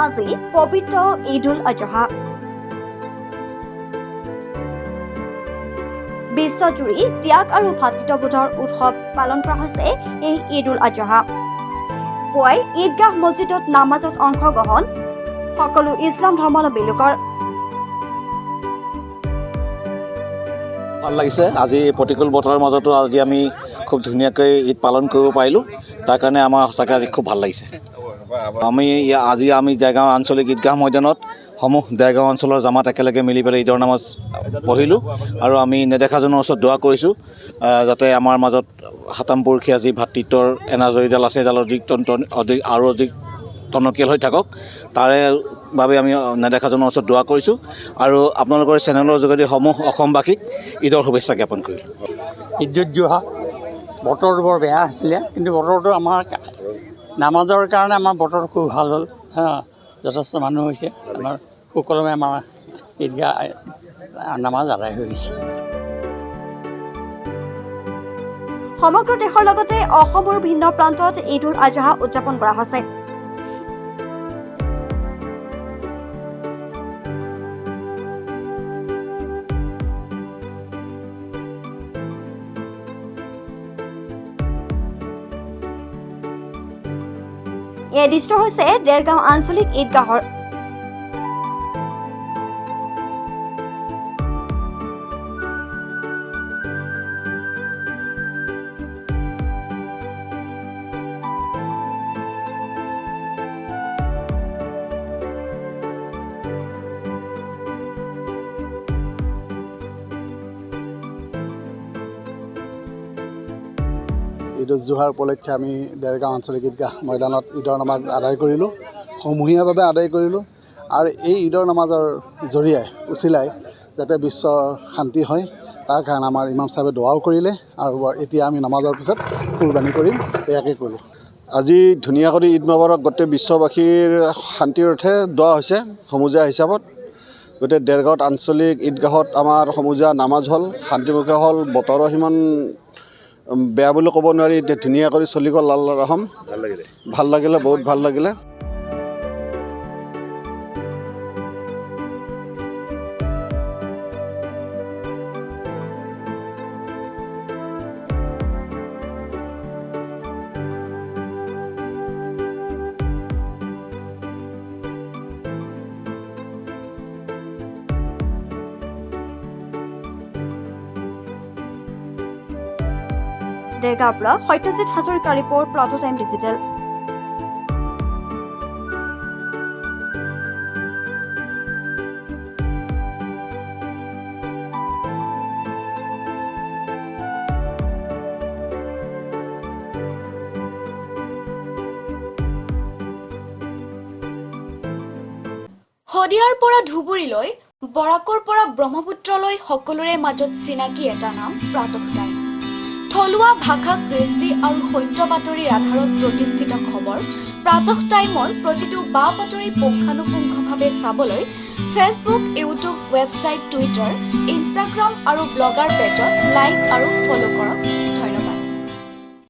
আজি পবিত্ৰ ঈদ-উল আজহা। বিশ্বজুৰি ত্যাগ আৰু ভাতৃত্ববোধৰ উৎসৱ পালন কৰা হৈছে এই ঈদ-উল আজহা। পুৱাই ঈদগাহ মছজিদত নামাজত অংশগ্ৰহণ সকলো ইছলাম ধৰ্মাৱলম্বী লোকৰ। ভাল লাগিছে। আজি প্ৰতিকূল বতৰৰ মাজতো আজি আমি খুব ধুনীয়াকৈ ঈদ পালন কৰিব পাৰিলোঁ। তাৰ কাৰণে আমাৰ সঁচাকৈ আজি খুব ভাল লাগিছে। আজি আমি দেৰগাঁও আঞ্চলিক ঈদগাহ ময়দানত দেৰগাঁও অঞ্চলৰ জামাত একেলগে মিলি পেলাই ঈদৰ নামাজ পঢ়িলোঁ আৰু আমি নেদেখাজনৰ ওচৰত দোৱা কৰিছোঁ যাতে আমাৰ মাজত হাতামপুৰখীয়া যি ভাতৃত্বৰ এনাজৰীডাল আছে এডাল অধিক টনকিয়াল হৈ থাকক। তাৰে বাবে আমি নেদেখাজনৰ ওচৰত দোৱা কৰিছোঁ আৰু আপোনালোকৰ চেনেলৰ যোগেদি অসমবাসীক ঈদৰ শুভেচ্ছা জ্ঞাপন কৰিলোঁ। ঈদ-উল জুহা বতৰটো বৰ বেয়া আছিলে, কিন্তু বতৰটো আমাৰ নামাজৰ কাৰণে আমাৰ বতৰটো খুব ভাল হ'ল। যথেষ্ট মানুহ হৈছে, আমাৰ সুকলমে আমাৰ ঈদগাহ নামাজ আদায় হৈ গৈছে। সমগ্ৰ দেশৰ লগতে অসমৰ ভিন্ন প্ৰান্তত ঈদ-উল আজহা উদযাপন কৰা হৈছে। এই দৃশ্য হৈছে দেৰগাঁও আঞ্চলিক ঈদগাহৰ। ঈদ-উল জুহাৰ উপলক্ষে আমি দেৰগাঁও আঞ্চলিক ঈদগাহ ময়দানত ঈদৰ নামাজ আদায় কৰিলোঁ, সমূহীয়াভাৱে আদায় কৰিলোঁ। আৰু এই ঈদৰ নামাজৰ জৰিয়তে উচিলাই যাতে বিশ্ব শান্তি হয় তাৰ কাৰণে আমাৰ ইমাম চাহেবে দোৱাও কৰিলে আৰু এতিয়া আমি নামাজৰ পিছত কুৰবানী কৰিম, এয়াকে কৰিলোঁ। আজি ধুনীয়া কৰি ঈদ মোবাৰক গোটেই বিশ্ববাসীৰ শান্তিৰ অৰ্থে দোৱা হৈছে সমজুৱা হিচাপত। গোটেই দেৰগাঁৱত আঞ্চলিক ঈদগাহত আমাৰ সমজুৱা নামাজ হ'ল, শান্তিমুখে হ'ল, বতৰো সিমান বেয়া বুলি ক'ব নোৱাৰি, ধুনীয়া কৰি চলি গ'ল। আল্লাহৰ ৰহম, ভাল লাগিলে, বহুত ভাল লাগিলে। দেৰগাঁৱৰ পৰা সত্যজিৎ হাজৰিকাৰ ৰিপৰ্ট, প্লট টাইম ডিজিটেল। শদিয়াৰ পৰা ধুবুৰীলৈ, বৰাকৰ পৰা ব্ৰহ্মপুত্ৰলৈ সকলোৰে মাজত চিনাকি এটা নাম প্ৰাতঃ টাইম। থলুৱা ভাষা, কৃষ্টি আৰু সত্য বাতৰিৰ আধাৰত প্ৰতিষ্ঠিত খবৰ প্ৰাতঃ টাইমৰ প্ৰতিটো বা বাতৰি পুংখানুপুংখভাৱে চাবলৈ Facebook, YouTube, website, Twitter, Instagram আৰু ব্লগাৰ পেজত লাইক আৰু ফ'ল' কৰক।